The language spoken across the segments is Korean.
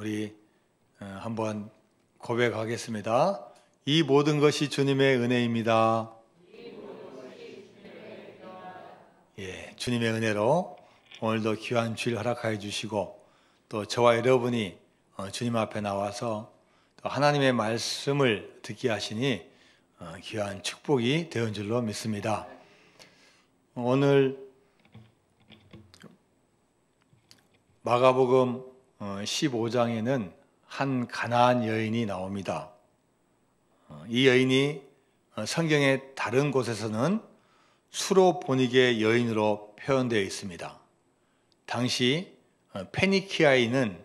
우리 한번 고백하겠습니다. 이 모든 것이 주님의 은혜입니다. 주님의 은혜로 오늘도 귀한 주일 허락하여 주시고 또 저와 여러분이 주님 앞에 나와서 또 하나님의 말씀을 듣게 하시니 귀한 축복이 되은 줄로 믿습니다. 오늘 마가복음 15장에는 한 가나안 여인이 나옵니다. 이 여인이 성경의 다른 곳에서는 수로보니게 여인으로 표현되어 있습니다. 당시 페니키아에 있는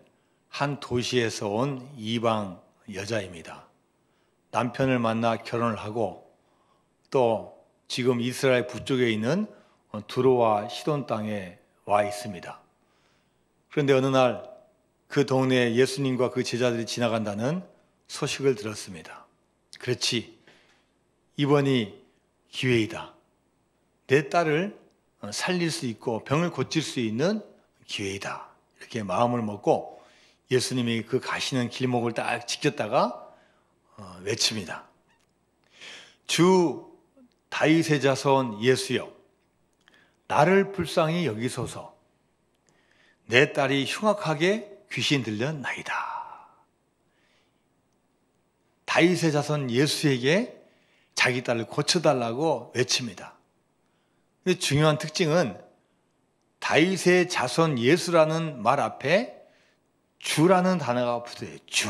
한 도시에서 온 이방 여자입니다. 남편을 만나 결혼을 하고 또 지금 이스라엘 북쪽에 있는 두로와 시돈 땅에 와 있습니다. 그런데 어느 날 그 동네에 예수님과 그 제자들이 지나간다는 소식을 들었습니다. 그렇지, 이번이 기회이다. 내 딸을 살릴 수 있고 병을 고칠 수 있는 기회이다. 이렇게 마음을 먹고 예수님이 그 가시는 길목을 딱 지켰다가 외칩니다. 주 다윗의 자손 예수여, 나를 불쌍히 여기소서. 내 딸이 흉악하게 귀신 들렸나이다. 다윗의 자손 예수에게 자기 딸을 고쳐달라고 외칩니다. 근데 중요한 특징은 다윗의 자손 예수라는 말 앞에 주라는 단어가 붙어요. 주.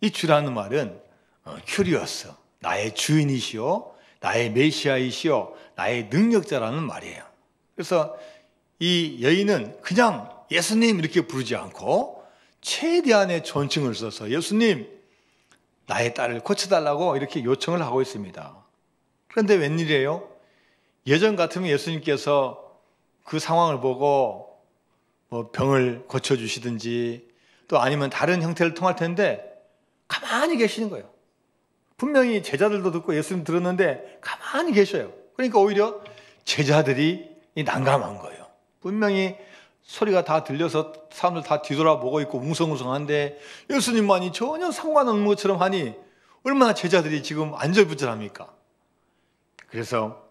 이 주라는 말은 큐리어스, 나의 주인이시오, 나의 메시아이시오, 나의 능력자라는 말이에요. 그래서 이 여인은 그냥 예수님 이렇게 부르지 않고 최대한의 존칭을 써서 예수님, 나의 딸을 고쳐달라고 이렇게 요청을 하고 있습니다. 그런데 웬일이에요? 예전 같으면 예수님께서 그 상황을 보고 병을 고쳐주시든지 또 아니면 다른 형태를 통할 텐데 가만히 계시는 거예요. 분명히 제자들도 듣고 예수님 들었는데 가만히 계셔요. 그러니까 오히려 제자들이 난감한 거예요. 분명히 소리가 다 들려서 사람들 다 뒤돌아보고 있고 웅성웅성한데 예수님만이 전혀 상관없는 것처럼 하니 얼마나 제자들이 지금 안절부절합니까? 그래서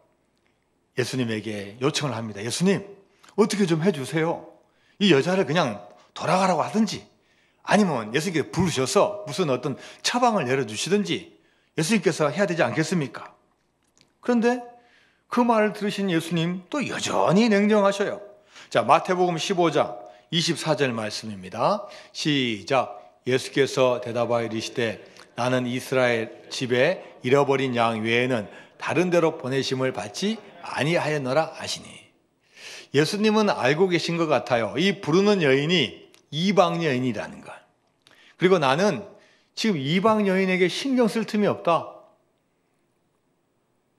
예수님에게 요청을 합니다. 예수님, 어떻게 좀 해주세요. 이 여자를 그냥 돌아가라고 하든지 아니면 예수님께 부르셔서 무슨 어떤 처방을 내려주시든지 예수님께서 해야 되지 않겠습니까? 그런데 그 말을 들으신 예수님 또 여전히 냉정하셔요. 자, 마태복음 15장 24절 말씀입니다. 시작. 예수께서 대답하여 이르시되 나는 이스라엘 집에 잃어버린 양 외에는 다른 데로 보내심을 받지 아니하였노라 하시니. 예수님은 알고 계신 것 같아요. 이 부르는 여인이 이방 여인이라는 걸. 그리고 나는 지금 이방 여인에게 신경 쓸 틈이 없다.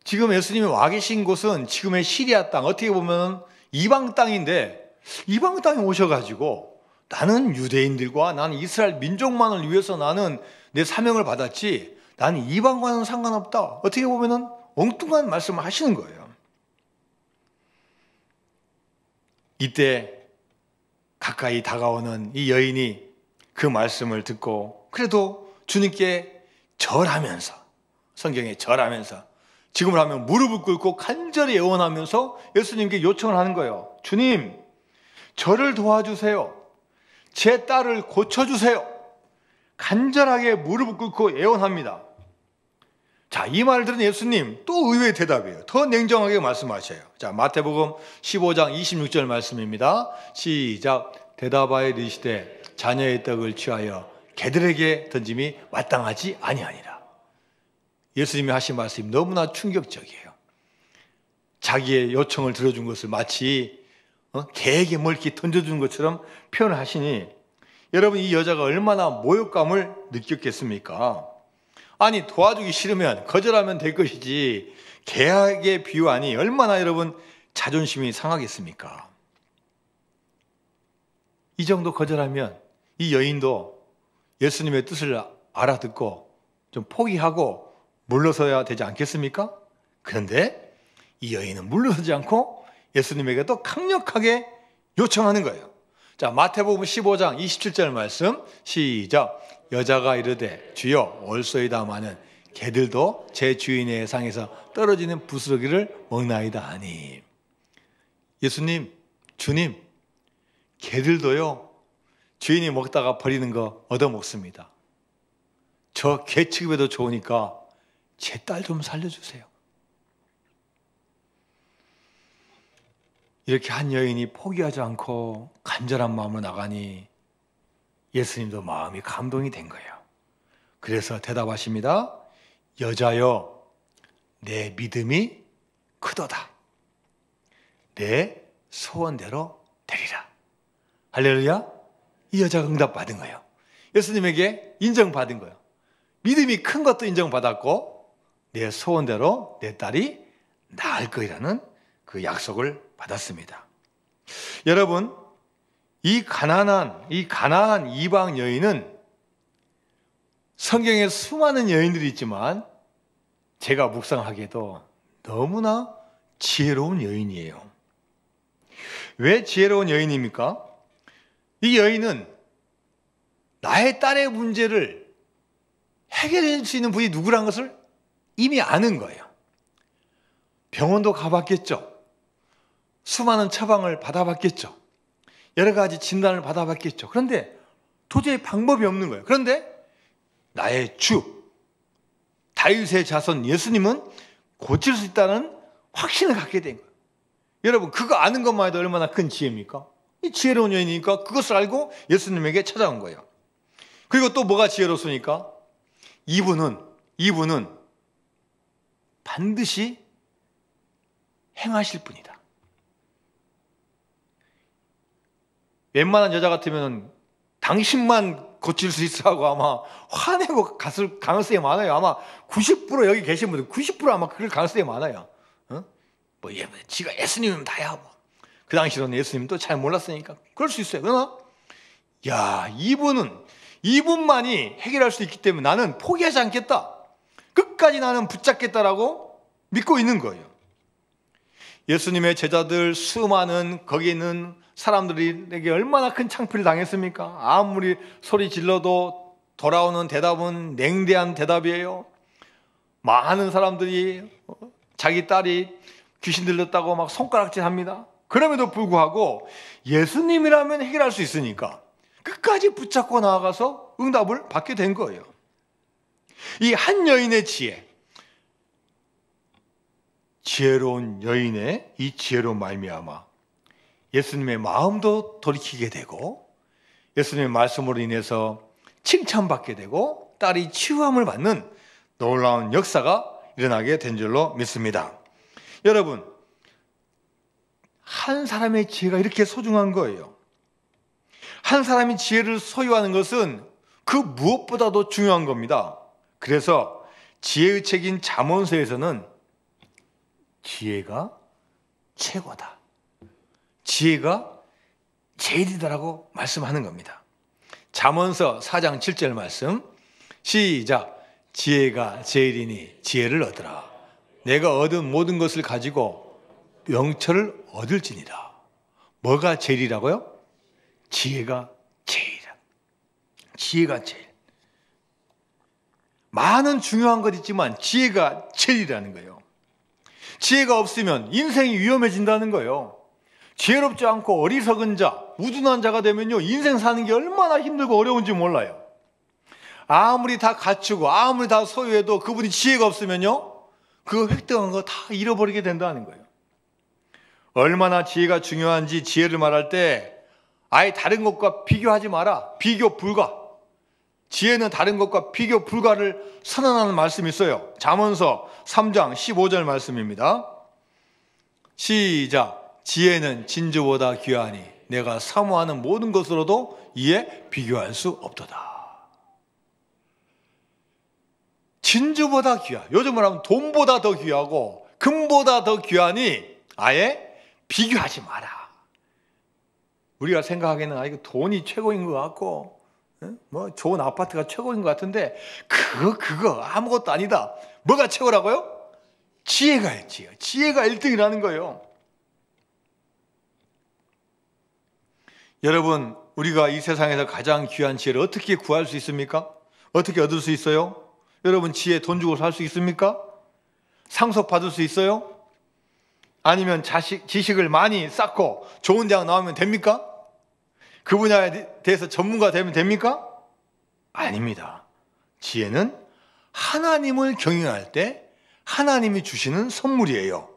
지금 예수님이 와 계신 곳은 지금의 시리아 땅, 어떻게 보면 이방 땅인데 이방 땅에 오셔가지고 나는 유대인들과 나는 이스라엘 민족만을 위해서 나는 내 사명을 받았지 나는 이방과는 상관없다. 어떻게 보면 엉뚱한 말씀을 하시는 거예요. 이때 가까이 다가오는 이 여인이 그 말씀을 듣고 그래도 주님께 절하면서, 성경에 절하면서, 지금을 하면 무릎을 꿇고 간절히 애원하면서 예수님께 요청을 하는 거예요. 주님, 저를 도와주세요. 제 딸을 고쳐주세요. 간절하게 무릎을 꿇고 애원합니다. 자, 이 말을 들은 예수님 또 의외의 대답이에요. 더 냉정하게 말씀하셔요. 자, 마태복음 15장 26절 말씀입니다. 시작. 대답하여 이르시되 자녀의 떡을 취하여 개들에게 던짐이 마땅하지 아니하니라. 예수님이 하신 말씀이 너무나 충격적이에요. 자기의 요청을 들어준 것을 마치 개에게 뭘 이렇게 던져준 것처럼 표현을 하시니 여러분, 이 여자가 얼마나 모욕감을 느꼈겠습니까? 아니, 도와주기 싫으면 거절하면 될 것이지 개에게 비유하니 얼마나 여러분 자존심이 상하겠습니까? 이 정도 거절하면 이 여인도 예수님의 뜻을 알아듣고 좀 포기하고 물러서야 되지 않겠습니까? 그런데 이 여인은 물러서지 않고 예수님에게 또 강력하게 요청하는 거예요. 자, 마태복음 15장 27절 말씀 시작. 여자가 이르되 주여 올소이다마는 개들도 제 주인의 상에서 떨어지는 부스러기를 먹나이다 하니. 예수님, 주님, 개들도요 주인이 먹다가 버리는 거 얻어먹습니다. 저 개 취급해도 좋으니까 제 딸 좀 살려주세요. 이렇게 한 여인이 포기하지 않고 간절한 마음으로 나가니 예수님도 마음이 감동이 된 거예요. 그래서 대답하십니다. 여자여, 내 믿음이 크도다. 내 소원대로 되리라. 할렐루야. 이 여자가 응답받은 거예요. 예수님에게 인정받은 거예요. 믿음이 큰 것도 인정받았고 내 소원대로 내 딸이 나을 거라는 그 약속을 받았습니다. 여러분, 이 가난한 이방 여인은 성경에 수많은 여인들이 있지만 제가 묵상하기에도 너무나 지혜로운 여인이에요. 왜 지혜로운 여인입니까? 이 여인은 나의 딸의 문제를 해결해 줄 수 있는 분이 누구라는 것을 이미 아는 거예요. 병원도 가봤겠죠. 수많은 처방을 받아봤겠죠. 여러 가지 진단을 받아봤겠죠. 그런데 도저히 방법이 없는 거예요. 그런데 나의 주, 다윗의 자손 예수님은 고칠 수 있다는 확신을 갖게 된 거예요. 여러분, 그거 아는 것만 해도 얼마나 큰 지혜입니까? 이 지혜로운 여인이니까 그것을 알고 예수님에게 찾아온 거예요. 그리고 또 뭐가 지혜롭습니까? 이분은 반드시 행하실 분이다. 웬만한 여자 같으면 당신만 고칠 수 있어 하고 아마 화내고 갔을 가능성이 많아요. 아마 90% 여기 계신 분들 90% 아마 그럴 가능성이 많아요. 뭐 지가 예수님이면 다야. 뭐. 그 당시로는 예수님 또 잘 몰랐으니까 그럴 수 있어요. 그러나 이분만이 해결할 수 있기 때문에 나는 포기하지 않겠다. 끝까지 나는 붙잡겠다라고 믿고 있는 거예요. 예수님의 제자들 수많은 거기 있는 사람들에게 얼마나 큰 창피를 당했습니까? 아무리 소리 질러도 돌아오는 대답은 냉대한 대답이에요. 많은 사람들이 자기 딸이 귀신 들렸다고 막 손가락질합니다. 그럼에도 불구하고 예수님이라면 해결할 수 있으니까 끝까지 붙잡고 나아가서 응답을 받게 된 거예요. 이 한 여인의 지혜로운 여인의 이 지혜로운 말미암아 예수님의 마음도 돌이키게 되고 예수님의 말씀으로 인해서 칭찬받게 되고 딸이 치유함을 받는 놀라운 역사가 일어나게 된 줄로 믿습니다. 여러분, 한 사람의 지혜가 이렇게 소중한 거예요. 한 사람이 지혜를 소유하는 것은 그 무엇보다도 중요한 겁니다. 그래서 지혜의 책인 잠언서에서는 지혜가 최고다. 지혜가 제일이다라고 말씀하는 겁니다. 잠언서 4장 7절 말씀 시작. 지혜가 제일이니 지혜를 얻으라. 내가 얻은 모든 것을 가지고 명철을 얻을지니라. 뭐가 제일이라고요? 지혜가 제일이라. 지혜가 제일. 많은 중요한 것 있지만 지혜가 제일이라는 거예요. 지혜가 없으면 인생이 위험해진다는 거예요. 지혜롭지 않고 어리석은 자, 우둔한 자가 되면요, 인생 사는 게 얼마나 힘들고 어려운지 몰라요. 아무리 다 갖추고 아무리 다 소유해도 그분이 지혜가 없으면요, 그 획득한 거 다 잃어버리게 된다는 거예요. 얼마나 지혜가 중요한지 지혜를 말할 때 아예 다른 것과 비교하지 마라. 비교 불가. 지혜는 다른 것과 비교 불가를 선언하는 말씀이 있어요. 잠언서 3장 15절 말씀입니다. 시작. 지혜는 진주보다 귀하니 내가 사모하는 모든 것으로도 이에 비교할 수 없도다. 진주보다 귀하. 요즘으로 하면 돈보다 더 귀하고 금보다 더 귀하니 아예 비교하지 마라. 우리가 생각하기에는 이거 돈이 최고인 것 같고 뭐 좋은 아파트가 최고인 것 같은데 그거 아무것도 아니다. 뭐가 최고라고요? 지혜가 1등이라는 거예요. 여러분, 우리가 이 세상에서 가장 귀한 지혜를 어떻게 구할 수 있습니까? 어떻게 얻을 수 있어요? 여러분, 지혜 돈 주고 살 수 있습니까? 상속 받을 수 있어요? 아니면 지식을 많이 쌓고 좋은 대학 나오면 됩니까? 그 분야에 대해서 전문가 되면 됩니까? 아닙니다. 지혜는 하나님을 경외할 때 하나님이 주시는 선물이에요.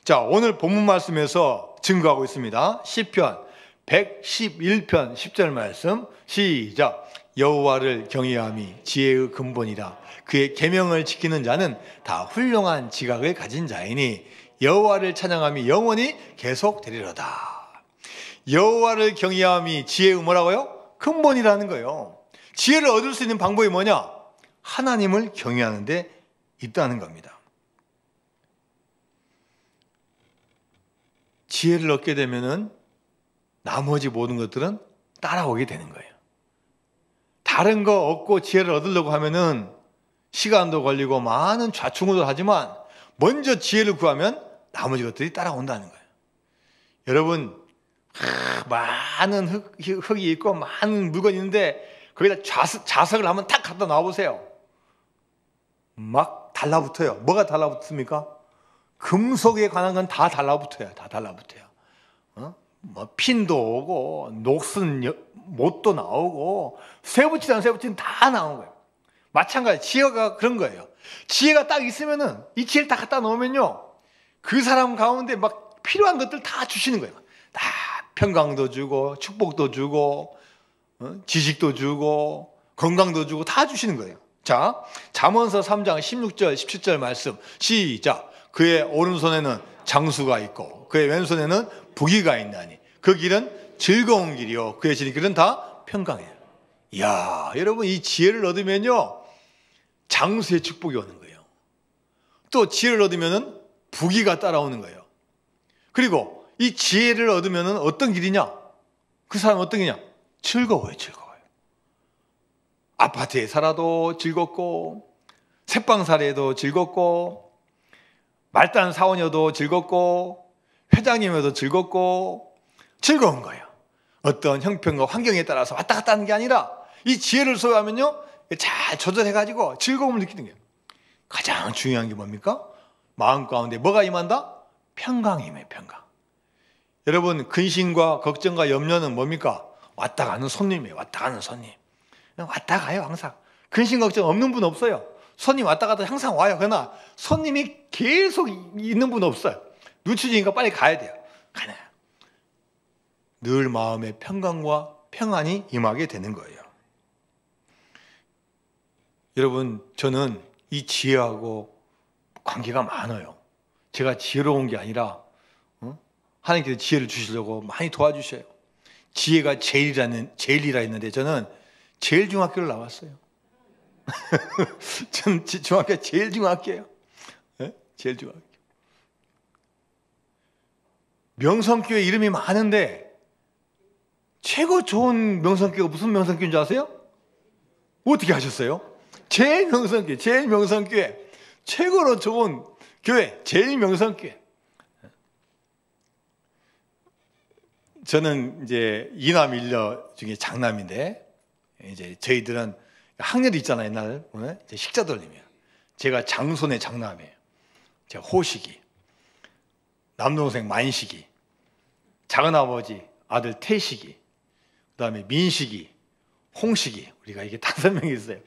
자, 오늘 본문 말씀에서 증거하고 있습니다. 시편 111편 10절 말씀 시작. 여호와를 경외함이 지혜의 근본이라. 그의 계명을 지키는 자는 다 훌륭한 지각을 가진 자이니 여호와를 찬양함이 영원히 계속되리로다. 여호와를 경외함이 지혜의 뭐라고요? 근본이라는 거예요. 지혜를 얻을 수 있는 방법이 뭐냐? 하나님을 경외하는 데 있다는 겁니다. 지혜를 얻게 되면은 나머지 모든 것들은 따라오게 되는 거예요. 다른 거 얻고 지혜를 얻으려고 하면은 시간도 걸리고 많은 좌충우돌 하지만 먼저 지혜를 구하면 나머지 것들이 따라온다는 거예요. 여러분, 많은 흙이 있고 많은 물건이 있는데 거기다 자석을 한번 탁 갖다 놔보세요. 막 달라붙어요. 뭐가 달라붙습니까? 금속에 관한 건 다 달라붙어요. 다 달라붙어요. 뭐 핀도 오고 녹슨 못도 나오고 쇠붙이든 쇠붙이든 다 나온 거예요. 마찬가지 지혜가 그런 거예요. 지혜가 딱 있으면은 이 지혜를 딱 갖다 놓으면요, 그 사람 가운데 막 필요한 것들 다 주시는 거예요. 다 평강도 주고 축복도 주고 지식도 주고 건강도 주고 다 주시는 거예요. 자, 잠언서 3장 16절 17절 말씀 시작. 그의 오른손에는 장수가 있고 그의 왼손에는 부귀가 있나니 그 길은 즐거운 길이요 그의 길은 다 평강해요. 이야, 여러분, 이 지혜를 얻으면요 장수의 축복이 오는 거예요. 또 지혜를 얻으면은 부귀가 따라오는 거예요. 그리고 이 지혜를 얻으면은 어떤 길이냐? 그 사람은 어떤 길이냐? 즐거워요. 즐거워요. 아파트에 살아도 즐겁고 새빵살이에도 즐겁고 말단 사원이어도 즐겁고 회장님이어도 즐겁고 즐거운 거예요. 어떤 형편과 환경에 따라서 왔다 갔다 하는 게 아니라 이 지혜를 소유하면요 잘 조절해가지고 즐거움을 느끼는 거예요. 가장 중요한 게 뭡니까? 마음 가운데 뭐가 임한다? 평강임이에요. 평강. 여러분, 근심과 걱정과 염려는 뭡니까? 왔다 가는 손님이에요. 왔다 가는 손님. 그냥 왔다 가요. 항상 근심 걱정 없는 분 없어요. 손님 왔다 갔다 항상 와요. 그러나 손님이 계속 있는 분 없어요. 눈치지니까 빨리 가야 돼요. 가나요. 늘 마음의 평강과 평안이 임하게 되는 거예요. 여러분, 저는 이 지혜하고 관계가 많아요. 제가 지혜로운 게 아니라 하나님께서 지혜를 주시려고 많이 도와주셔요. 지혜가 제일이라 했는데 저는 제일 중학교를 나왔어요. 저는 중학교 제일 중학교예요. 네? 제일 중학교. 명성교회 이름이 많은데 최고 좋은 명성교회가 무슨 명성교회인 줄 아세요? 어떻게 하셨어요? 제일 명성교회, 제일 명성교회, 최고로 좋은 교회, 제일 명성교회. 저는 이제 이남 일녀 중에 장남인데 이제 저희들은 학렬이 있잖아요. 옛날 이제 식자돌림이에요. 제가 장손의 장남이에요. 제가 호식이, 남동생 만식이, 작은아버지 아들 태식이, 그 다음에 민식이, 홍식이, 우리가 이게 5명이 있어요.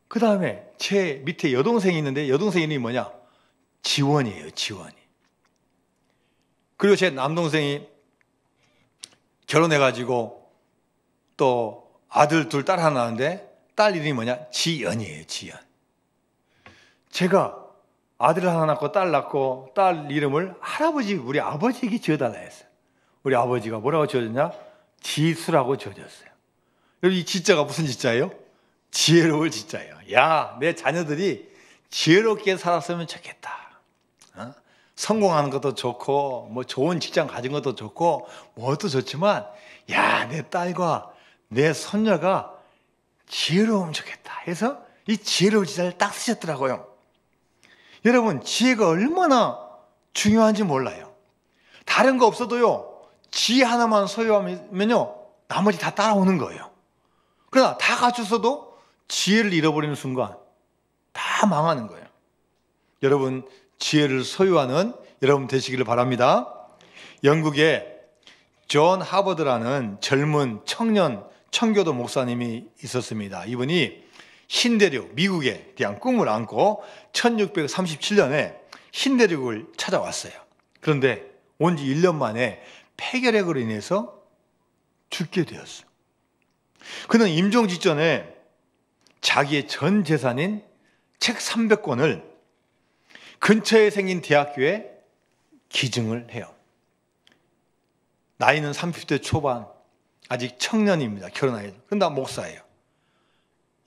그 다음에 제 밑에 여동생이 있는데 여동생 이름이 뭐냐? 지원이에요. 지원이. 그리고 제 남동생이 결혼해가지고 또 아들 둘, 딸 하나 낳았는데 딸 이름이 뭐냐? 지연이에요. 지연. 제가 아들 하나 낳고 딸 낳고 딸 이름을 우리 아버지에게 지어달라 했어요. 우리 아버지가 뭐라고 지어줬냐? 지수라고 지어줬어요. 여러분, 이 지자가 무슨 지자예요? 지혜로울 지자예요. 야, 내 자녀들이 지혜롭게 살았으면 좋겠다. 성공하는 것도 좋고 뭐 좋은 직장 가진 것도 좋고 뭐도 좋지만 야, 내 딸과 내 손녀가 지혜로우면 좋겠다 해서 이 지혜로울 지자를 딱 쓰셨더라고요. 여러분, 지혜가 얼마나 중요한지 몰라요. 다른 거 없어도요, 지 하나만 소유하면요, 나머지 다 따라오는 거예요. 그러나 다 갖췄어도 지혜를 잃어버리는 순간 다 망하는 거예요. 여러분, 지혜를 소유하는 여러분 되시기를 바랍니다. 영국에 존 하버드라는 젊은 청년 청교도 목사님이 있었습니다. 이분이 신대륙, 미국에 대한 꿈을 안고 1637년에 신대륙을 찾아왔어요. 그런데 온 지 1년 만에 폐결핵으로 인해서 죽게 되었어요. 그는 임종 직전에 자기의 전 재산인 책 300권을 근처에 생긴 대학교에 기증을 해요. 나이는 30대 초반, 아직 청년입니다. 결혼하기도. 그런데 목사예요.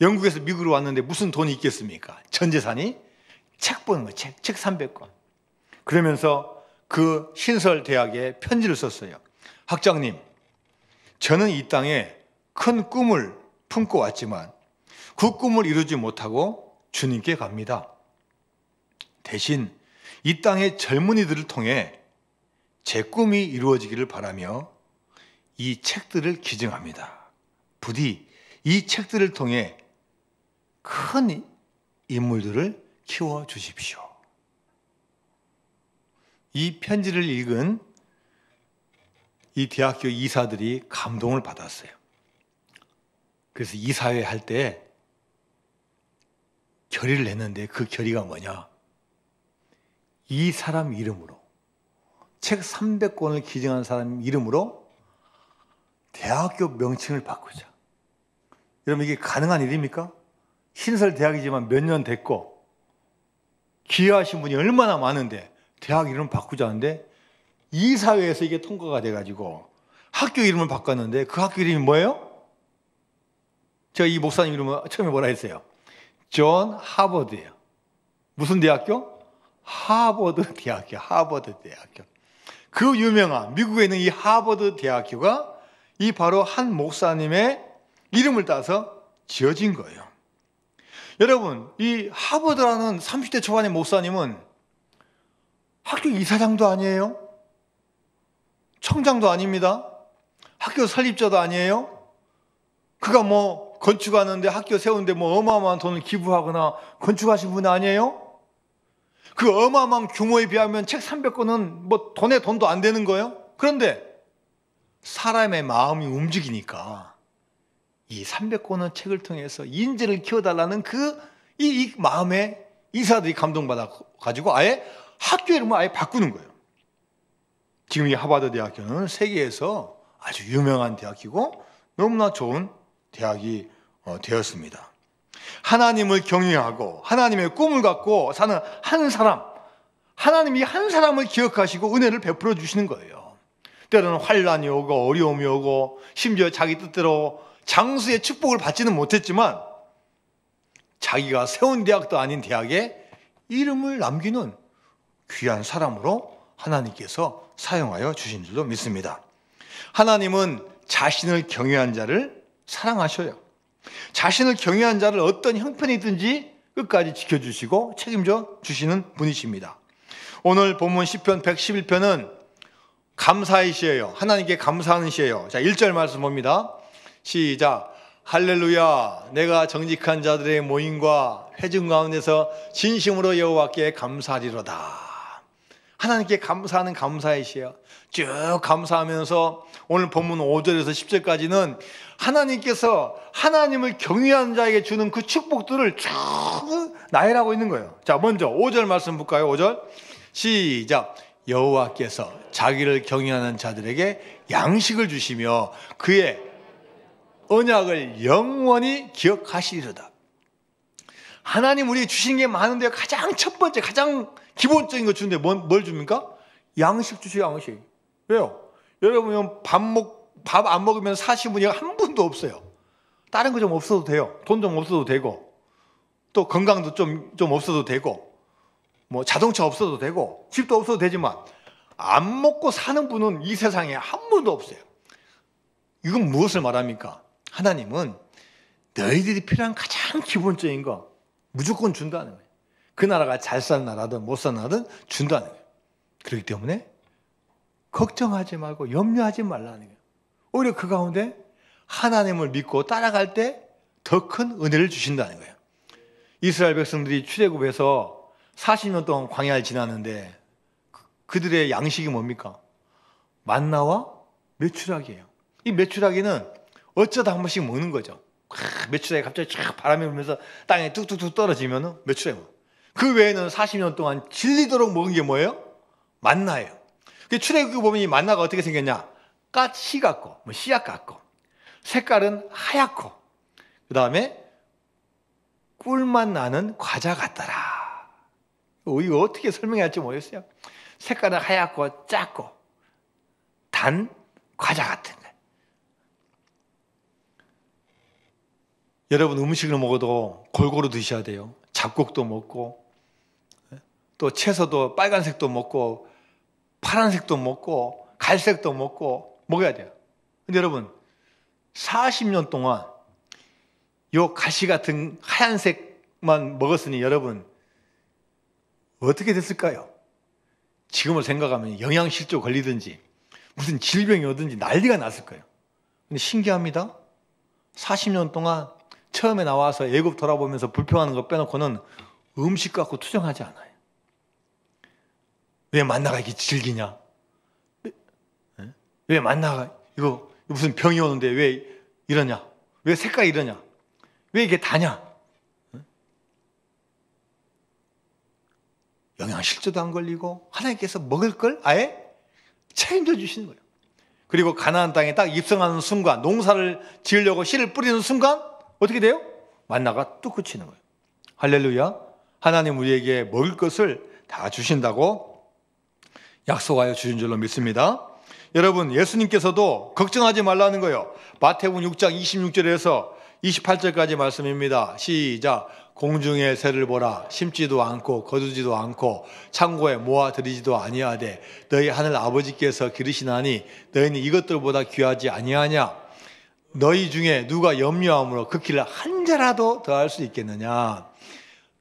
영국에서 미국으로 왔는데 무슨 돈이 있겠습니까? 전 재산이 책 보는 거예요. 책 300권. 그러면서 그 신설 대학에 편지를 썼어요. 학장님, 저는 이 땅에 큰 꿈을 품고 왔지만 그 꿈을 이루지 못하고 주님께 갑니다. 대신 이 땅의 젊은이들을 통해 제 꿈이 이루어지기를 바라며 이 책들을 기증합니다. 부디 이 책들을 통해 큰 인물들을 키워주십시오. 이 편지를 읽은 이 대학교 이사들이 감동을 받았어요. 그래서 이사회 할 때 결의를 냈는데 그 결의가 뭐냐? 이 사람 이름으로, 책 300권을 기증한 사람 이름으로 대학교 명칭을 바꾸자. 여러분, 이게 가능한 일입니까? 신설 대학이지만 몇 년 됐고 기여하신 분이 얼마나 많은데 대학 이름을 바꾸자는데 이사회에서 이게 통과가 돼가지고 학교 이름을 바꿨는데 그 학교 이름이 뭐예요? 제가 이 목사님 이름은 처음에 뭐라 했어요? 존 하버드예요. 무슨 대학교? 하버드 대학교. 하버드 대학교. 그 유명한 미국에 있는 이 하버드 대학교가 이 바로 한 목사님의 이름을 따서 지어진 거예요. 여러분, 이 하버드라는 30대 초반의 목사님은 학교 이사장도 아니에요. 청장도 아닙니다. 학교 설립자도 아니에요. 그가 뭐 건축하는데, 학교 세우는데 뭐 어마어마한 돈을 기부하거나 건축하신 분 아니에요? 그 어마어마한 규모에 비하면 책 300권은 뭐 돈에 돈도 안 되는 거예요. 그런데 사람의 마음이 움직이니까 이 300권의 책을 통해서 인재를 키워달라는 이 마음에 이사들이 감동받아 가지고 아예 학교 이름을 아예 바꾸는 거예요. 지금 이 하버드 대학교는 세계에서 아주 유명한 대학이고 너무나 좋은 대학이 되었습니다. 하나님을 경외하고 하나님의 꿈을 갖고 사는 한 사람, 하나님이 한 사람을 기억하시고 은혜를 베풀어 주시는 거예요. 때로는 환난이 오고 어려움이 오고 심지어 자기 뜻대로 장수의 축복을 받지는 못했지만 자기가 세운 대학도 아닌 대학에 이름을 남기는 귀한 사람으로 하나님께서 사용하여 주신 줄로 믿습니다. 하나님은 자신을 경외한 자를 사랑하셔요. 자신을 경외한 자를 어떤 형편이든지 끝까지 지켜주시고 책임져 주시는 분이십니다. 오늘 본문 시편 111편은 감사의 시예요. 하나님께 감사하는 시예요. 자, 1절 말씀 봅니다. 시작. 할렐루야. 내가 정직한 자들의 모임과 회중 가운데서 진심으로 여호와께 감사하리로다. 하나님께 감사하는 감사의 시예요. 쭉 감사하면서 오늘 본문 5절에서 10절까지는 하나님께서 하나님을 경외하는 자에게 주는 그 축복들을 쭉 나열하고 있는 거예요. 자, 먼저 5절 말씀 볼까요? 5절 시작. 여호와께서 자기를 경외하는 자들에게 양식을 주시며 그의 언약을 영원히 기억하시리로다. 하나님 우리에게 주신 게 많은데 가장 첫 번째, 가장 기본적인 거 주는데 뭘 줍니까? 양식 주세요, 양식. 왜요? 여러분 밥 안 먹으면 사신 분이 한 분도 없어요. 다른 거 좀 없어도 돼요. 돈 좀 없어도 되고, 또 건강도 좀 없어도 되고, 뭐 자동차 없어도 되고, 집도 없어도 되지만 안 먹고 사는 분은 이 세상에 한 분도 없어요. 이건 무엇을 말합니까? 하나님은 너희들이 필요한 가장 기본적인 거 무조건 준다는 거예요. 그 나라가 잘 사는 나라든 못 사는 나라든 준다는 거예요. 그렇기 때문에 걱정하지 말고 염려하지 말라는 거예요. 오히려 그 가운데 하나님을 믿고 따라갈 때 더 큰 은혜를 주신다는 거예요. 이스라엘 백성들이 출애굽해서 40년 동안 광야를 지났는데 그들의 양식이 뭡니까? 만나와 메추라기예요. 이 메추라기는 어쩌다 한 번씩 먹는 거죠. 메추라기 갑자기 쫙 바람이 불면서 땅에 뚝뚝뚝 떨어지면 메추라기. 그 외에는 40년 동안 질리도록 먹은 게 뭐예요? 만나예요. 출애굽기 보면 이 만나가 어떻게 생겼냐? 까치 같고 씨앗 같고 색깔은 하얗고 그 다음에 꿀맛 나는 과자 같더라. 이거 어떻게 설명할지 모르겠어요. 색깔은 하얗고 작고 단 과자 같은 거예요. 여러분 음식을 먹어도 골고루 드셔야 돼요. 잡곡도 먹고 또 채소도 빨간색도 먹고 파란색도 먹고 갈색도 먹고 먹어야 돼요. 근데 여러분 40년 동안 요 가시 같은 하얀색만 먹었으니 여러분 어떻게 됐을까요? 지금을 생각하면 영양실조 걸리든지 무슨 질병이 오든지 난리가 났을 거예요. 근데 신기합니다. 40년 동안 처음에 나와서 애굽 돌아보면서 불평하는 거 빼놓고는 음식 갖고 투정하지 않아요. 왜 만나가 이렇게 질기냐? 왜 만나가 이거 무슨 병이 오는데 왜 이러냐? 왜 색깔이 이러냐? 왜 이게 다냐? 영양실조도 안 걸리고 하나님께서 먹을 걸 아예 책임져 주시는 거예요. 그리고 가나안 땅에 딱 입성하는 순간, 농사를 지으려고 씨를 뿌리는 순간 어떻게 돼요? 만나가 뚝 그치는 거예요. 할렐루야. 하나님 우리에게 먹을 것을 다 주신다고 약속하여 주신 줄로 믿습니다. 여러분 예수님께서도 걱정하지 말라는 거예요. 마태복음 6장 26절에서 28절까지 말씀입니다. 시작. 공중의 새를 보라. 심지도 않고 거두지도 않고 창고에 모아들이지도 아니하되 너희 하늘 아버지께서 기르시나니 너희는 이것들보다 귀하지 아니하냐? 너희 중에 누가 염려함으로 그 길을 한 자라도 더할 수 있겠느냐?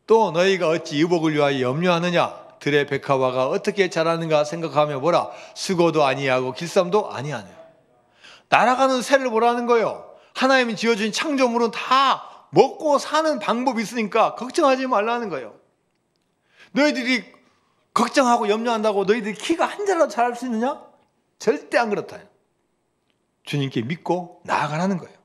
또 너희가 어찌 의복을 위하여 염려하느냐? 들의 백합화가 어떻게 자라는가 생각하며 보라. 수고도 아니하고 길쌈도 아니하네. 날아가는 새를 보라는 거예요. 하나님이 지어준 창조물은 다 먹고 사는 방법이 있으니까 걱정하지 말라는 거예요. 너희들이 걱정하고 염려한다고 너희들이 키가 한 자라도 자랄 수 있느냐? 절대 안 그렇다. 주님께 믿고 나아가라는 거예요.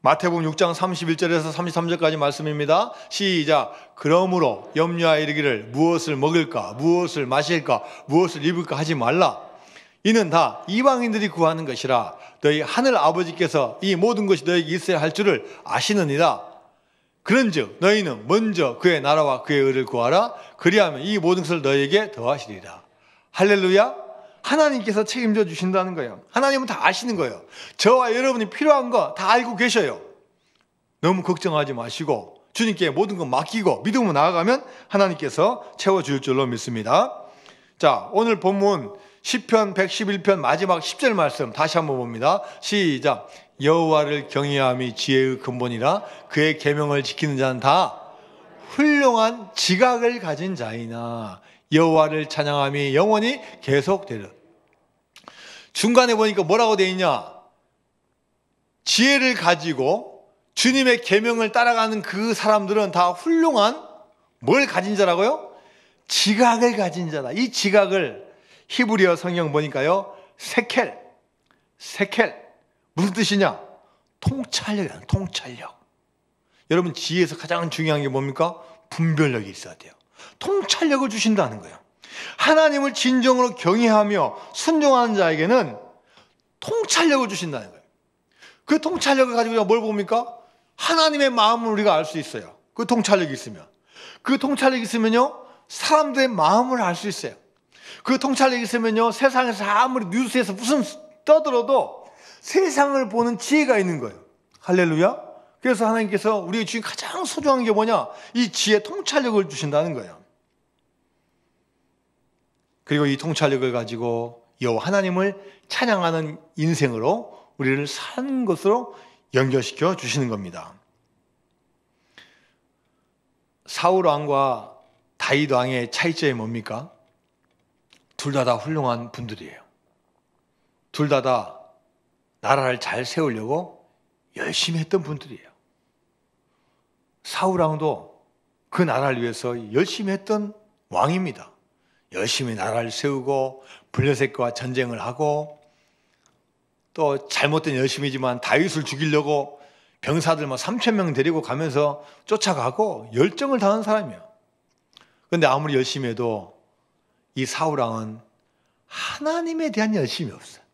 마태복음 6장 31절에서 33절까지 말씀입니다. 시작. 그러므로 염려하여 이르기를 무엇을 먹을까, 무엇을 마실까, 무엇을 입을까 하지 말라. 이는 다 이방인들이 구하는 것이라. 너희 하늘 아버지께서 이 모든 것이 너희에게 있어야 할 줄을 아시느니라. 그런즉 너희는 먼저 그의 나라와 그의 의를 구하라. 그리하면 이 모든 것을 너희에게 더하시리라. 할렐루야. 하나님께서 책임져 주신다는 거예요. 하나님은 다 아시는 거예요. 저와 여러분이 필요한 거 다 알고 계셔요. 너무 걱정하지 마시고 주님께 모든 거 맡기고 믿음으로 나아가면 하나님께서 채워줄 줄로 믿습니다. 자, 오늘 본문 시편 111편 마지막 10절 말씀 다시 한번 봅니다. 시작. 여호와를 경외함이 지혜의 근본이라 그의 계명을 지키는 자는 다 훌륭한 지각을 가진 자이나 여호와를 찬양함이 영원히 계속되리라. 중간에 보니까 뭐라고 되어 있냐? 지혜를 가지고 주님의 계명을 따라가는 그 사람들은 다 훌륭한 뭘 가진 자라고요? 지각을 가진 자다. 이 지각을 히브리어 성경 보니까요, 세켈. 무슨 뜻이냐? 통찰력이야. 통찰력. 여러분 지혜에서 가장 중요한 게 뭡니까? 분별력이 있어야 돼요. 통찰력을 주신다는 거예요. 하나님을 진정으로 경외하며 순종하는 자에게는 통찰력을 주신다는 거예요. 그 통찰력을 가지고 우리가 뭘 봅니까? 하나님의 마음을 우리가 알 수 있어요. 그 통찰력이 있으면. 그 통찰력이 있으면요, 사람들의 마음을 알 수 있어요. 그 통찰력이 있으면요, 세상에서 아무리 뉴스에서 무슨 떠들어도 세상을 보는 지혜가 있는 거예요. 할렐루야. 그래서 하나님께서 우리의 주인 가장 소중한 게 뭐냐? 이 지혜 통찰력을 주신다는 거예요. 그리고 이 통찰력을 가지고 여호와 하나님을 찬양하는 인생으로 우리를 사는 것으로 연결시켜 주시는 겁니다. 사울 왕과 다윗 왕의 차이점이 뭡니까? 둘 다 훌륭한 분들이에요. 둘 다 나라를 잘 세우려고 열심히 했던 분들이에요. 사울왕도 그 나라를 위해서 열심히 했던 왕입니다. 열심히 나라를 세우고 블레셋과 전쟁을 하고, 또 잘못된 열심이지만 다윗을 죽이려고 병사들 3,000명 데리고 가면서 쫓아가고 열정을 다한 사람이에요. 그런데 아무리 열심히 해도 이 사울왕은 하나님에 대한 열심이 없어요.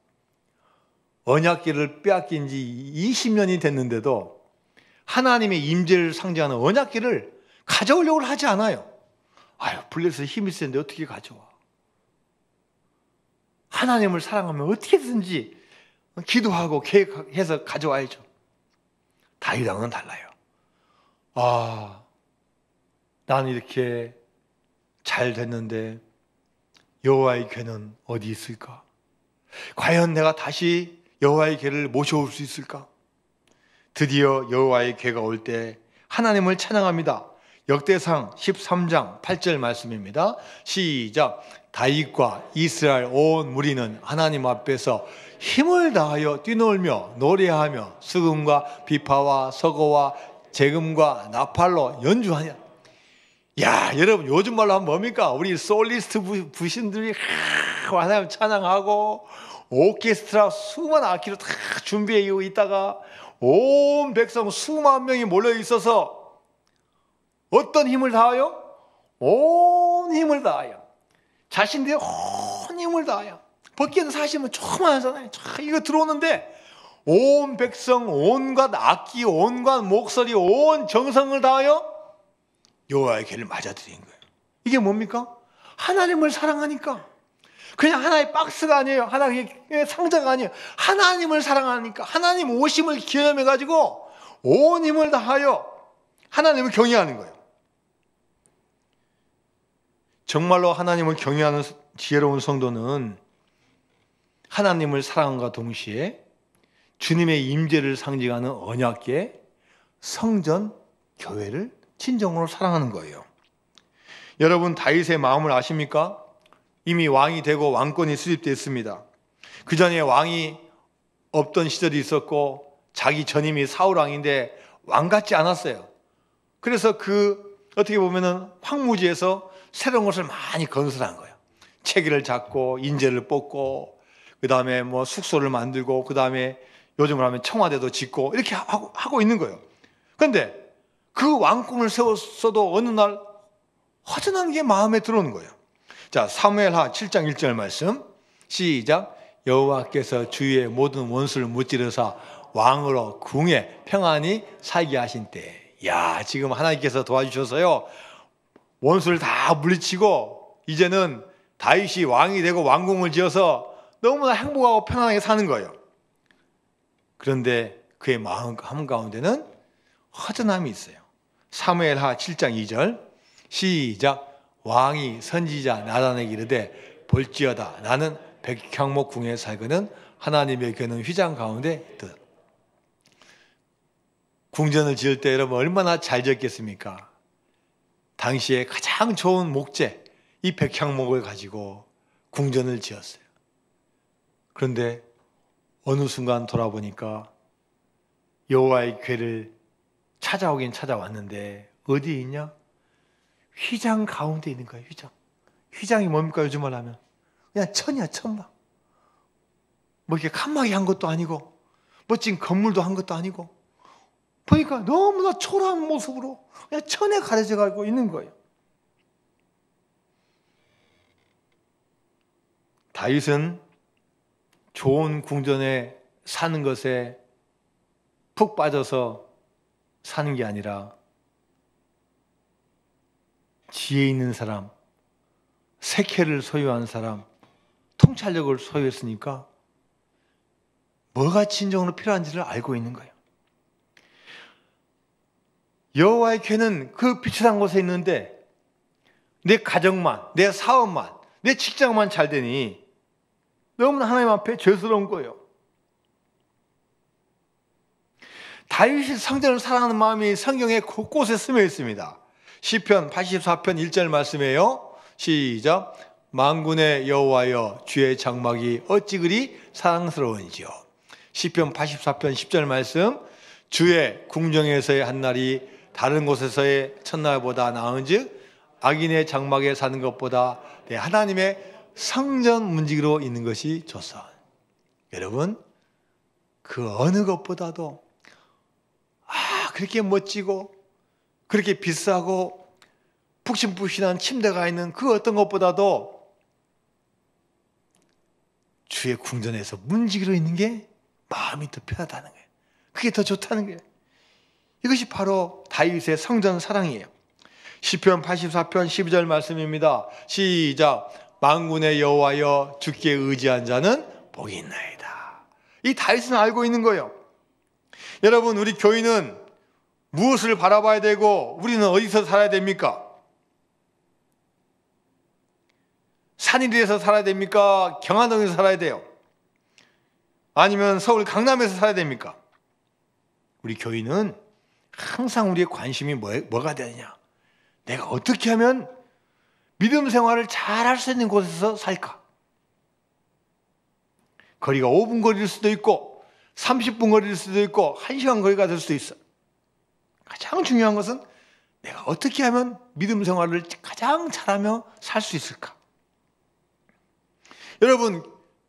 언약궤를 빼앗긴 지 20년이 됐는데도 하나님의 임재를 상징하는 언약궤를 가져오려고 하지 않아요. 아유, 블레셋 힘이 센데 어떻게 가져와? 하나님을 사랑하면 어떻게든지 기도하고 계획해서 가져와야죠. 다윗왕은 달라요. 아, 나는 이렇게 잘 됐는데 여호와의 궤는 어디 있을까? 과연 내가 다시 여호와의 궤를 모셔올 수 있을까? 드디어 여호와의 궤가 올 때 하나님을 찬양합니다. 역대상 13장 8절 말씀입니다. 시작. 다윗과 이스라엘 온 무리는 하나님 앞에서 힘을 다하여 뛰놀며 노래하며 수금과 비파와 서고와 재금과 나팔로 연주하냐. 야, 여러분 요즘 말로 하면 뭡니까? 우리 솔리스트 부신들이 하나님 찬양하고 오케스트라 수많은 악기로 다 준비해 있다가 온 백성 수만 명이 몰려 있어서 어떤 힘을 다하여? 온 힘을 다하여. 자신들의 온 힘을 다하여. 벗기는 사실은 조그마하잖아요. 이거 들어오는데 온 백성, 온갖 악기, 온갖 목소리, 온 정성을 다하여 여호와의 궤를 맞아들인 거예요. 이게 뭡니까? 하나님을 사랑하니까. 그냥 하나의 박스가 아니에요. 하나의 상자가 아니에요. 하나님을 사랑하니까 하나님 오심을 기념해가지고 온 힘을 다하여 하나님을 경외하는 거예요. 정말로 하나님을 경외하는 지혜로운 성도는 하나님을 사랑함과 동시에 주님의 임재를 상징하는 언약궤, 성전, 교회를 진정으로 사랑하는 거예요. 여러분 다윗의 마음을 아십니까? 이미 왕이 되고 왕권이 수립됐습니다. 그 전에 왕이 없던 시절이 있었고 자기 전임이 사울왕인데 왕 같지 않았어요. 그래서 어떻게 보면은 황무지에서 새로운 것을 많이 건설한 거예요. 체계를 잡고 인재를 뽑고 그 다음에 숙소를 만들고 그 다음에 요즘으로 하면 청와대도 짓고 이렇게 하고 있는 거예요. 그런데 그 왕궁을 세웠어도 어느 날 허전한 게 마음에 들어오는 거예요. 자, 사무엘하 7장 1절 말씀 시작. 여호와께서 주위의 모든 원수를 무찌르사 왕으로 궁에 평안히 살게 하신 때. 야, 지금 하나님께서 도와주셔서요 원수를 다 물리치고 이제는 다윗이 왕이 되고 왕궁을 지어서 너무나 행복하고 편안하게 사는 거예요. 그런데 그의 마음 한가운데는 허전함이 있어요. 사무엘하 7장 2절 시작. 왕이 선지자 나단에게 이르되 볼지어다 나는 백향목 궁에 살거든 하나님의 궤는 휘장 가운데 있듯. 궁전을 지을 때 여러분 얼마나 잘 지었겠습니까? 당시에 가장 좋은 목재 이 백향목을 가지고 궁전을 지었어요. 그런데 어느 순간 돌아보니까 여호와의 궤를 찾아오긴 찾아왔는데 어디에 있냐? 휘장 가운데 있는 거예요. 휘장이 뭡니까? 요즘 말로 하면 그냥 천이야. 천막. 이렇게 칸막이 한 것도 아니고 멋진 건물도 한 것도 아니고 보니까 너무나 초라한 모습으로 그냥 천에 가려져 가지고 있는 거예요. 다윗은 좋은 궁전에 사는 것에 푹 빠져서 사는 게 아니라 지혜 있는 사람, 세계를 소유한 사람, 통찰력을 소유했으니까 뭐가 진정으로 필요한지를 알고 있는 거예요. 여호와의 궤는 그 비천한 곳에 있는데 내 가정만, 내 사업만, 내 직장만 잘 되니 너무나 하나님 앞에 죄스러운 거예요. 다윗이 성전을 사랑하는 마음이 성경에 곳곳에 스며 있습니다. 시편 84편 1절 말씀이에요. 시작. 만군의 여호와여 주의 장막이 어찌 그리 사랑스러운지요. 시편 84편 10절 말씀, 주의 궁정에서의 한날이 다른 곳에서의 첫날보다 나은즉 악인의 장막에 사는 것보다 내 하나님의 성전 문지기로 있는 것이 좋사. 여러분, 그 어느 것보다도 그렇게 멋지고 그렇게 비싸고 푹신푹신한 침대가 있는 그 어떤 것보다도 주의 궁전에서 문지기로 있는 게 마음이 더 편하다는 거예요. 그게 더 좋다는 거예요. 이것이 바로 다윗의 성전 사랑이에요. 시편 84편 12절 말씀입니다. 시작. 만군의 여호와여 주께 의지한 자는 복이 있나이다. 이 다윗은 알고 있는 거예요. 여러분, 우리 교인은 무엇을 바라봐야 되고 우리는 어디서 살아야 됩니까? 산일리에서 살아야 됩니까? 경안동에서 살아야 돼요? 아니면 서울 강남에서 살아야 됩니까? 우리 교인은 항상 우리의 관심이 뭐가 되느냐? 내가 어떻게 하면 믿음 생활을 잘 할 수 있는 곳에서 살까? 거리가 5분 거리일 수도 있고 30분 거리일 수도 있고 1시간 거리가 될 수도 있어. 가장 중요한 것은 내가 어떻게 하면 믿음 생활을 가장 잘하며 살 수 있을까? 여러분,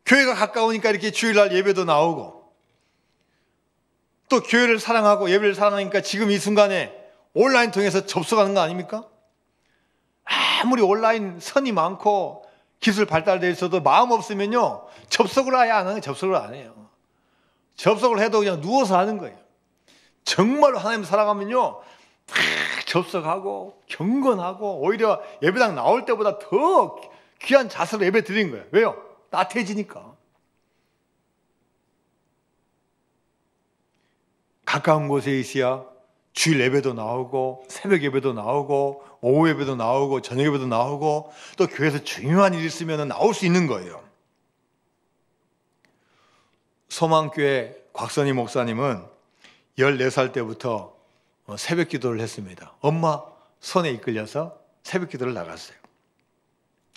교회가 가까우니까 이렇게 주일날 예배도 나오고 또 교회를 사랑하고 예배를 사랑하니까 지금 이 순간에 온라인 통해서 접속하는 거 아닙니까? 아무리 온라인 선이 많고 기술 발달되어 있어도 마음 없으면요 접속을 아예 안 해요. 접속을 안 해요. 접속을 해도 그냥 누워서 하는 거예요. 정말로 하나님 살아가면요 접속하고 경건하고 오히려 예배당 나올 때보다 더 귀한 자세로 예배 드리는 거예요. 왜요? 따뜻해지니까. 가까운 곳에 있어야 주일 예배도 나오고 새벽 예배도 나오고 오후 예배도 나오고 저녁 예배도 나오고 또 교회에서 중요한 일이 있으면 나올 수 있는 거예요. 소망교회 곽선희 목사님은 14살 때부터 새벽 기도를 했습니다. 엄마 손에 이끌려서 새벽 기도를 나갔어요.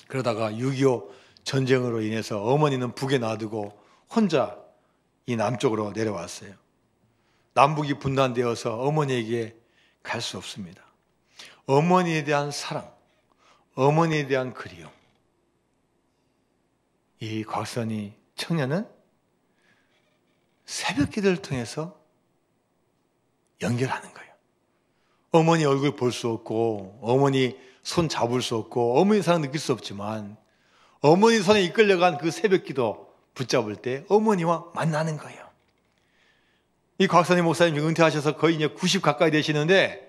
그러다가 6.25 전쟁으로 인해서 어머니는 북에 놔두고 혼자 이 남쪽으로 내려왔어요. 남북이 분단되어서 어머니에게 갈 수 없습니다. 어머니에 대한 사랑, 어머니에 대한 그리움. 이 곽선희 청년은 새벽 기도를 통해서 연결하는 거예요. 어머니 얼굴 볼 수 없고 어머니 손 잡을 수 없고 어머니 사랑 느낄 수 없지만 어머니 손에 이끌려간 그 새벽 기도 붙잡을 때 어머니와 만나는 거예요. 이 곽선희 목사님 은퇴하셔서 거의 이제 90 가까이 되시는데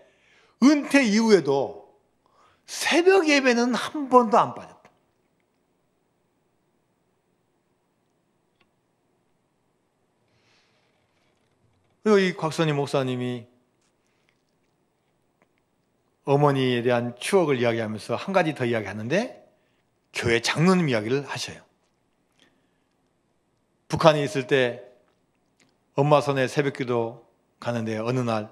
은퇴 이후에도 새벽 예배는 한 번도 안 빠졌다. 그리고 이 곽선희 목사님이 어머니에 대한 추억을 이야기하면서 한 가지 더 이야기하는데 교회 장로님 이야기를 하셔요. 북한에 있을 때 엄마 손에 새벽기도 가는데 어느 날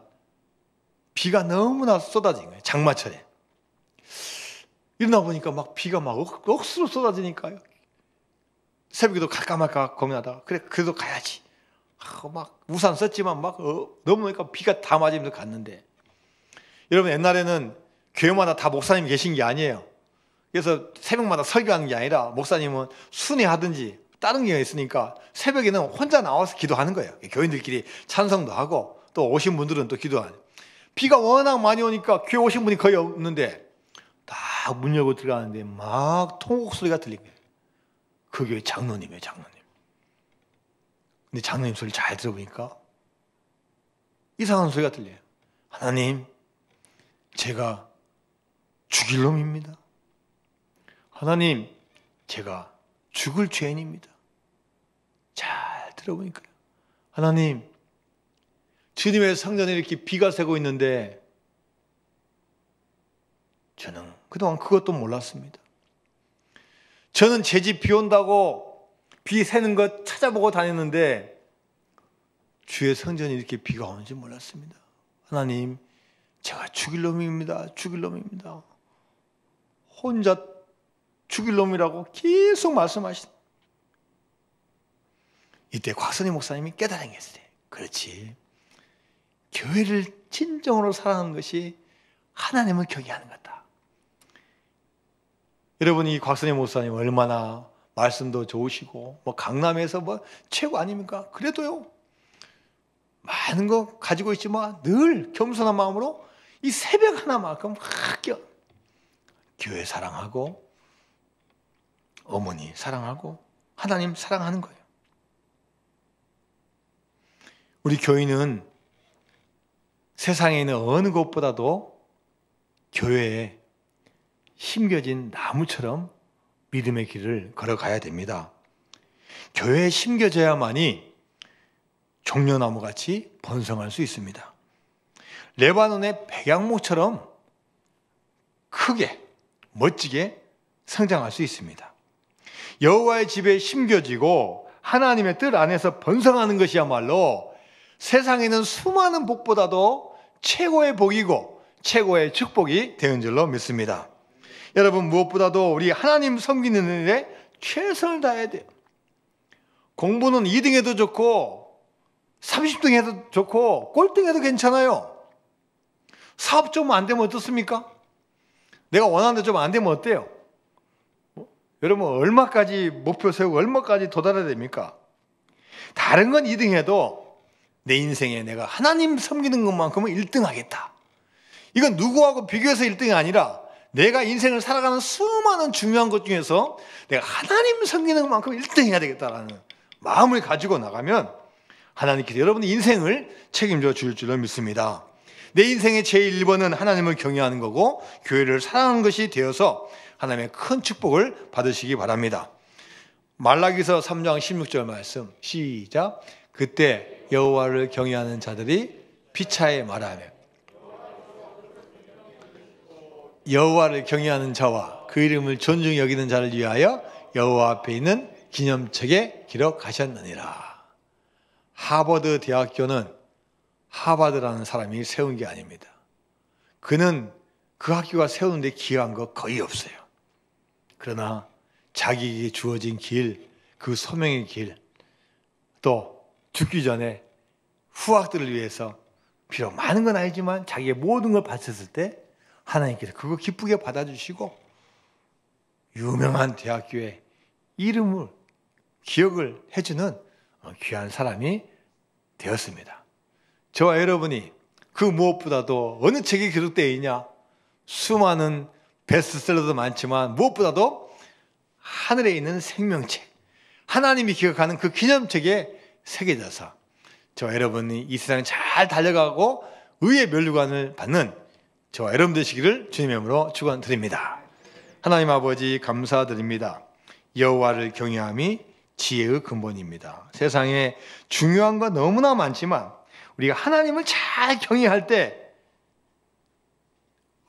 비가 너무나 쏟아진 거예요. 장마철에. 일어나 보니까 막 비가 막 억수로 쏟아지니까요. 새벽기도 갈까 말까 고민하다가 그래 그래도 가야지. 막 우산 썼지만 막 넘으니까 비가 다 맞으면서 갔는데 여러분 옛날에는 교회마다 다 목사님이 계신 게 아니에요. 그래서 새벽마다 설교하는 게 아니라 목사님은 순회하든지 다른 게 있으니까 새벽에는 혼자 나와서 기도하는 거예요. 교인들끼리 찬성도 하고 또 오신 분들은 또 기도하는. 비가 워낙 많이 오니까 교회 오신 분이 거의 없는데 딱 문 열고 들어가는데 막 통곡 소리가 들린 거예요. 그 교회 장로님이에요, 장로님. 근데 장로님 소리 잘 들어보니까 이상한 소리가 들려요. 하나님, 제가 죽일 놈입니다. 하나님, 제가 죽을 죄인입니다. 잘 들어보니까요. 하나님, 주님의 성전에 이렇게 비가 새고 있는데 저는 그동안 그것도 몰랐습니다. 저는 제 집 비 온다고 비 새는 것 찾아보고 다녔는데 주의 성전에 이렇게 비가 오는지 몰랐습니다. 하나님, 제가 죽일 놈입니다. 죽일 놈입니다. 혼자 죽일 놈이라고 계속 말씀하신. 이때 곽선희 목사님이 깨달은 게 있어요. 그렇지. 교회를 진정으로 사랑하는 것이 하나님을 경외하는 거다. 여러분, 이 곽선희 목사님 얼마나 말씀도 좋으시고 강남에서 최고 아닙니까? 그래도요, 많은 거 가지고 있지만 늘 겸손한 마음으로 이 새벽 하나만큼 교회 사랑하고 어머니 사랑하고 하나님 사랑하는 거예요. 우리 교인은 세상에 있는 어느 곳보다도 교회에 심겨진 나무처럼 믿음의 길을 걸어가야 됩니다. 교회에 심겨져야만이 종려나무같이 번성할 수 있습니다. 레바논의 백양목처럼 크게 멋지게 성장할 수 있습니다. 여호와의 집에 심겨지고 하나님의 뜻 안에서 번성하는 것이야말로 세상에 있는 수많은 복보다도 최고의 복이고 최고의 축복이 되는 줄로 믿습니다. 여러분, 무엇보다도 우리 하나님 섬기는 일에 최선을 다해야 돼요. 공부는 2등 해도 좋고 30등 해도 좋고 꼴등 해도 괜찮아요. 사업 좀 안 되면 어떻습니까? 내가 원하는 데 좀 안 되면 어때요? 여러분, 얼마까지 목표 세우고 얼마까지 도달해야 됩니까? 다른 건 2등 해도 내 인생에 내가 하나님 섬기는 것만큼은 1등 하겠다. 이건 누구하고 비교해서 1등이 아니라 내가 인생을 살아가는 수많은 중요한 것 중에서 내가 하나님 섬기는 것만큼 1등 해야 되겠다라는 마음을 가지고 나가면 하나님께서 여러분의 인생을 책임져 줄 줄로 믿습니다. 내 인생의 제1번은 하나님을 경외하는 거고 교회를 사랑하는 것이 되어서 하나님의 큰 축복을 받으시기 바랍니다. 말라기서 3장 16절 말씀 시작. 그때 여호와를 경외하는 자들이 피차에 말하며, 여호와를 경외하는 자와 그 이름을 존중히 여기는 자를 위하여 여호와 앞에 있는 기념책에 기록하셨느니라. 하버드 대학교는 하버드라는 사람이 세운 게 아닙니다. 그는 그 학교가 세우는데 기여한 거 거의 없어요. 그러나 자기에게 주어진 길, 그 소명의 길, 또 죽기 전에 후학들을 위해서 비록 많은 건 아니지만 자기의 모든 걸 바쳤을 때 하나님께서 그거 기쁘게 받아주시고 유명한 대학교의 이름을 기억을 해주는 귀한 사람이 되었습니다. 저와 여러분이 그 무엇보다도 어느 책이 기록되어 있냐? 수많은 베스트셀러도 많지만 무엇보다도 하늘에 있는 생명책, 하나님이 기억하는 그 기념책에 새겨져서 저와 여러분이 이 세상 잘 달려가고 의의 면류관을 받는 저와 여러분 되시기를 주님의 이름으로 축원드립니다. 하나님 아버지 감사드립니다. 여호와를 경외함이 지혜의 근본입니다. 세상에 중요한 건 너무나 많지만 우리가 하나님을 잘 경외할 때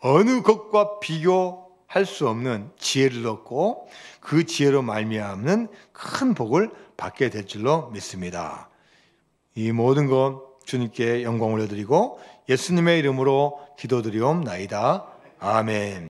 어느 것과 비교할 수 없는 지혜를 얻고 그 지혜로 말미암는 큰 복을 받게 될 줄로 믿습니다. 이 모든 것 주님께 영광 올려드리고 예수님의 이름으로 기도드리옵나이다. 아멘.